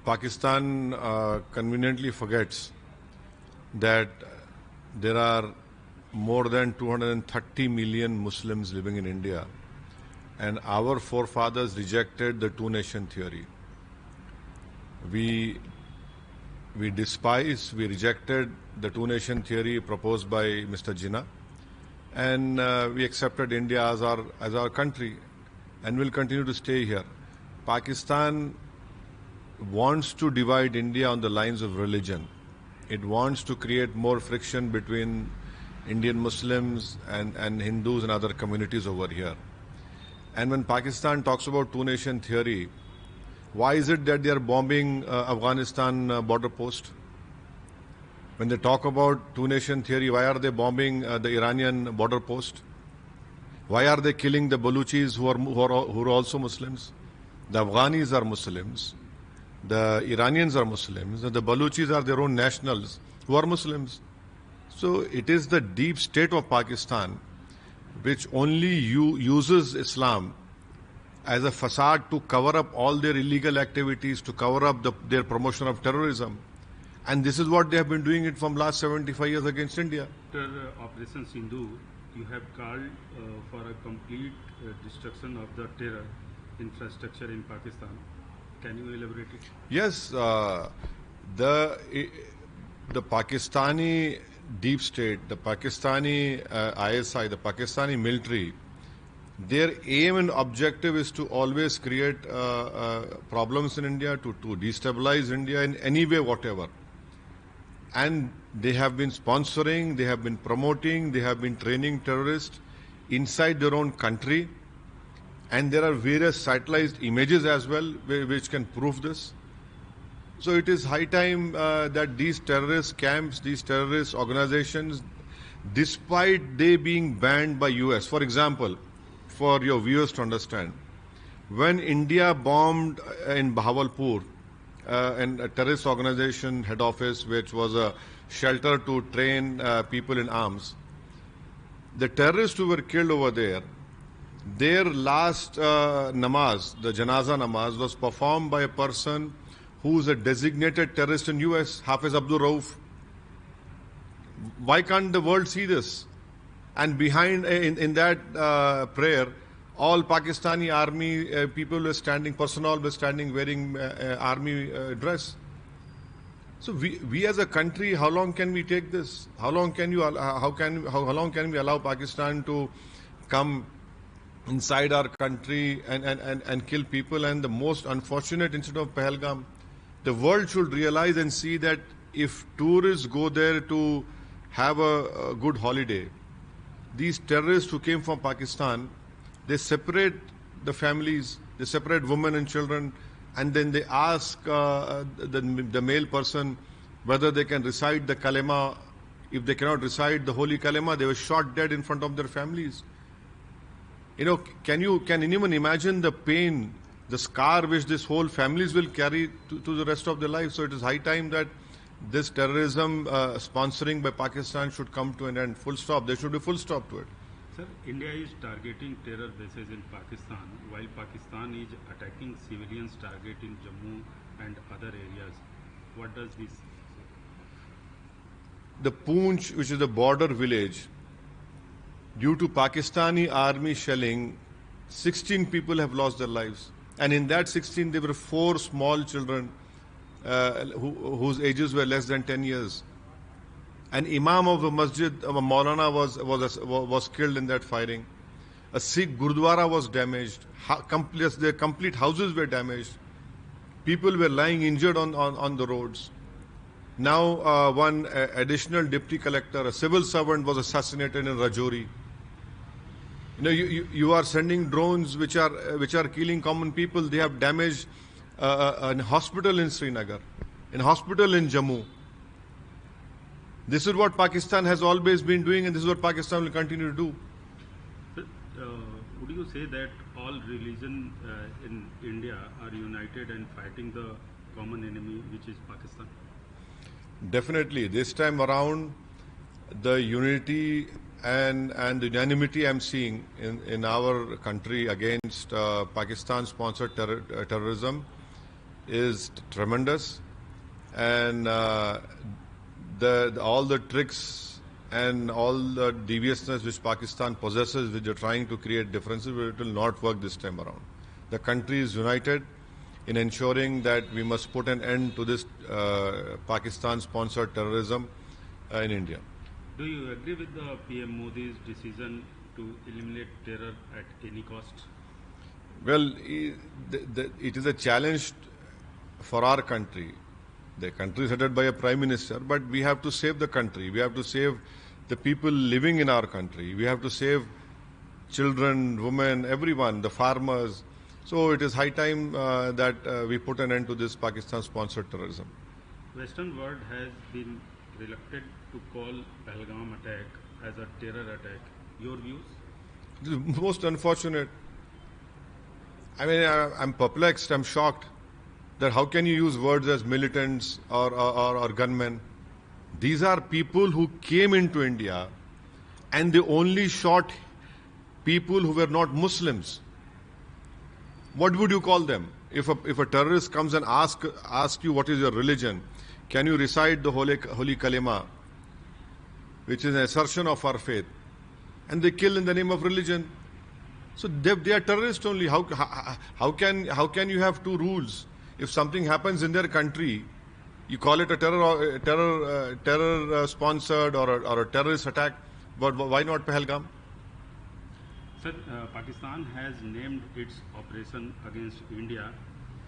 Pakistan conveniently forgets that there are more than 230 million Muslims living in India, and our forefathers rejected the two-nation theory. We rejected the two-nation theory proposed by Mr. Jinnah, and we accepted India as our country, and will continue to stay here. Pakistan wants to divide India on the lines of religion. It wants to create more friction between Indian Muslims and Hindus and other communities over here. And when Pakistan talks about two-nation theory, why is it that they are bombing Afghanistan border post? When they talk about two-nation theory, why are they bombing the Iranian border post? Why are they killing the Baluchis who are also Muslims? The Afghanis are Muslims. The Iranians are Muslims. And the Baluchis are their own nationals who are Muslims. So it is the deep state of Pakistan which only uses Islam as a facade to cover up all their illegal activities, to cover up their promotion of terrorism. And this is what they have been doing it from last 75 years against India. After Operation Sindhu, you have called for a complete destruction of the terror infrastructure in Pakistan. Can you elaborate it? Yes, the Pakistani deep state, the Pakistani ISI, the Pakistani military, their aim and objective is to always create problems in India, to destabilize India in any way, whatever. And they have been sponsoring, they have been promoting, they have been training terrorists inside their own country. And there are various satellised images as well which can prove this. So it is high time that these terrorist camps, these terrorist organizations, despite they being banned by US, for example, for your viewers to understand, when India bombed in Bahawalpur, and a terrorist organization head office which was a shelter to train people in arms, the terrorists who were killed over there, their last namaz, the janaza namaz, was performed by a person who is a designated terrorist in US, Hafiz Abdul Rauf. Why can't the world see this? And behind, in that prayer, all Pakistani army people were standing, personnel were standing wearing army dress. So we as a country, how long can we take this? How long can we allow Pakistan to come inside our country and kill people? And the most unfortunate incident of Pahalgam, the world should realize and see that if tourists go there to have a good holiday, these terrorists who came from Pakistan, they separate the families, they separate women and children, and then they ask the male person whether they can recite the kalema. If they cannot recite the holy kalema, they were shot dead in front of their families. You know, can anyone imagine the pain, the scar which this whole families will carry to the rest of their life? So it is high time that this terrorism sponsoring by Pakistan should come to an end. Full stop. There should be full stop to it. Sir, India is targeting terror bases in Pakistan, while Pakistan is attacking civilians targeted in Jammu and other areas. What does this say? The Poonch, which is a border village, due to Pakistani army shelling, 16 people have lost their lives. And in that 16, there were 4 small children whose ages were less than 10 years. An imam of the masjid, Maulana, was killed in that firing. A Sikh Gurdwara was damaged. Their complete houses were damaged. People were lying injured on the roads. Now one additional deputy collector, a civil servant, was assassinated in Rajouri. You know, you are sending drones which are killing common people. They have damaged a hospital in Srinagar, a hospital in Jammu. This is what Pakistan has always been doing, and this is what Pakistan will continue to do. Would you say that all religions in India are united and fighting the common enemy, which is Pakistan? Definitely. This time around, the unity and the unanimity I'm seeing in our country against Pakistan-sponsored terrorism is tremendous, and all the tricks and all the deviousness which Pakistan possesses, which are trying to create differences, it will not work this time around. The country is united in ensuring that we must put an end to this Pakistan-sponsored terrorism in India. Do you agree with the PM Modi's decision to eliminate terror at any cost? Well, it is a challenge for our country. The country is headed by a prime minister, but we have to save the country. We have to save the people living in our country. We have to save children, women, everyone, the farmers. So it is high time that we put an end to this Pakistan-sponsored terrorism. Western world has been reluctant to call Pahalgam attack as a terror attack. Your views? It is most unfortunate. I mean, I'm perplexed, I'm shocked that how can you use words as militants or gunmen? These are people who came into India and they only shot people who were not Muslims. What would you call them? If a terrorist comes and asks you what is your religion, can you recite the holy kalima, which is an assertion of our faith, and they kill in the name of religion? So they are terrorists only. How can you have two rules? If something happens in their country, you call it a terror sponsored or a terrorist attack, but why not Pahalgam? Sir, Pakistan has named its operation against India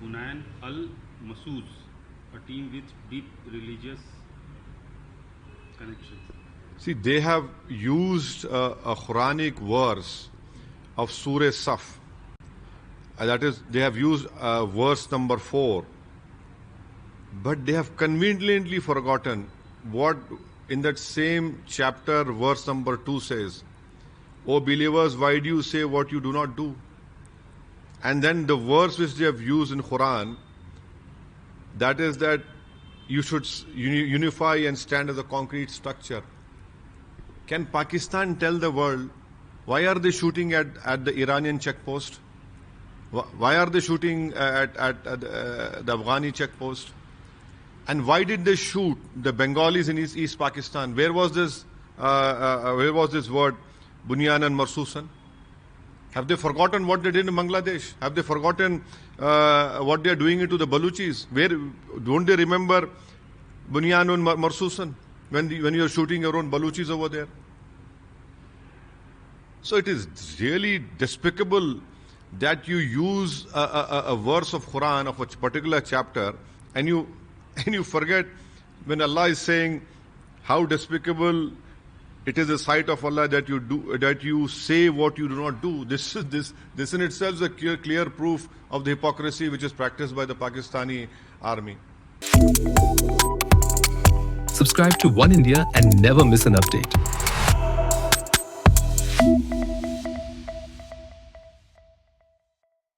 Hunain al-Massouz, a team with deep religious connections. See, they have used a Quranic verse of Surah Saf. That is, they have used verse number 4. But they have conveniently forgotten what in that same chapter, verse number 2 says. O believers, why do you say what you do not do? And then the verse which they have used in Quran, that is that you should unify and stand as a concrete structure. Can Pakistan tell the world why are they shooting at the Iranian checkpost? Why are they shooting at the Afghani checkpost? And why did they shoot the Bengalis in East Pakistan? Where was this word, Bunyanan Marsusan? Have they forgotten what they did in Bangladesh? Have they forgotten what they are doing to the Baluchis? Don't they remember Bunyanan Marsusan when you are shooting your own Baluchis over there? So it is really despicable that you use a verse of Quran of a particular chapter and you forget when Allah is saying how despicable it is the sight of Allah that you say what you do not do. This in itself is a clear proof of the hypocrisy which is practiced by the Pakistani army. Subscribe to One India and never miss an update.